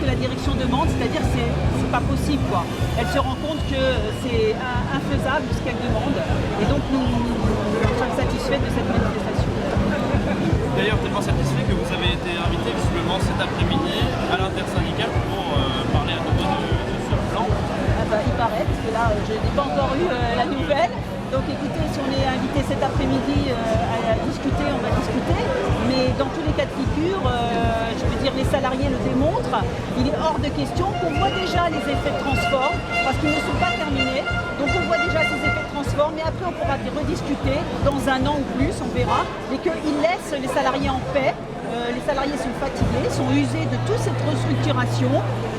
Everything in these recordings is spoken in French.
la direction demande, c'est-à-dire que c'est pas possible, quoi. Elle se rend compte que c'est infaisable ce qu'elle demande, et donc nous sommes satisfaits de cette manifestation. D'ailleurs, tellement satisfait que vous avez été invité visiblement cet après-midi à l'intersyndicale pour parler à nouveau de ce plan. Ah bah, il paraît, parce que là, je n'ai pas encore eu la nouvelle. Donc écoutez, si on est invité cet après-midi à discuter, on va discuter. Mais dans tous les cas de figure, je veux dire, les salariés le démontrent. Il est hors de question qu'on voit déjà les effets de transfert, parce qu'ils ne sont pas terminés. Donc on voit déjà ces effets de transfert, mais après on pourra rediscuter dans un an ou plus, on verra. Mais qu'ils laissent les salariés en paix. Les salariés sont fatigués, sont usés de toute cette restructuration,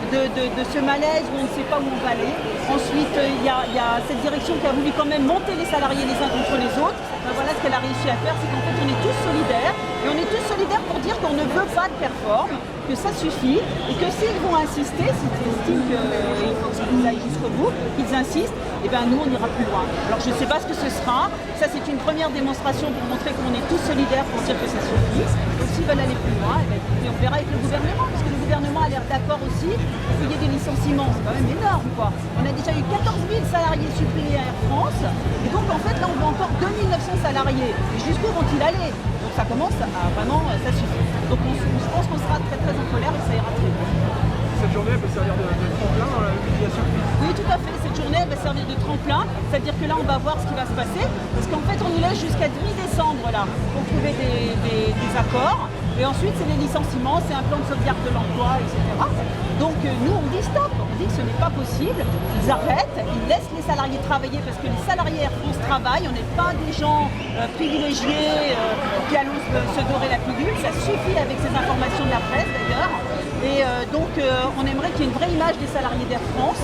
de ce malaise où on ne sait pas où on va aller. Ensuite, il y a cette direction qui a voulu quand même monter les salariés les uns contre les autres. Ben voilà ce qu'elle a réussi à faire, c'est qu'en fait on est tous solidaires. Et on est tous solidaires pour dire qu'on ne veut pas de perform, que ça suffit, et que s'ils vont insister, s'ils estiment qu'il faut qu'ils aillent jusqu'au bout, qu'ils insistent, et bien nous on ira plus loin. Alors je ne sais pas ce que ce sera, ça c'est une première démonstration pour montrer qu'on est tous solidaires pour dire que ça suffit. Donc s'ils veulent aller plus loin, on verra avec le gouvernement, parce que le gouvernement a l'air d'accord aussi qu'il y ait des licenciements, c'est quand même énorme quoi. On a déjà eu 14 000 salariés suppléés à Air France, et donc en fait là on veut encore 2900 salariés. Et jusqu'où vont-ils aller? Donc ça commence à vraiment, ça suffit. Donc je pense qu'on sera très très en colère et ça ira très bien. Cette journée elle peut servir de tremplin dans la mobilisation? Oui, tout à fait. Cette journée elle va servir de tremplin. C'est-à-dire que là, on va voir ce qui va se passer. Parce qu'en fait, on nous laisse jusqu'à mi-décembre là pour trouver des accords. Et ensuite, c'est les licenciements, c'est un plan de sauvegarde de l'emploi, etc. Donc nous, on dit stop. On dit que ce n'est pas possible. Ils arrêtent, ils laissent les salariés travailler parce que les salariés Air France travaillent. On n'est pas des gens privilégiés qui allons se dorer la pilule. Ça suffit avec ces informations de la presse d'ailleurs. Et donc, on aimerait qu'il y ait une vraie image des salariés d'Air France.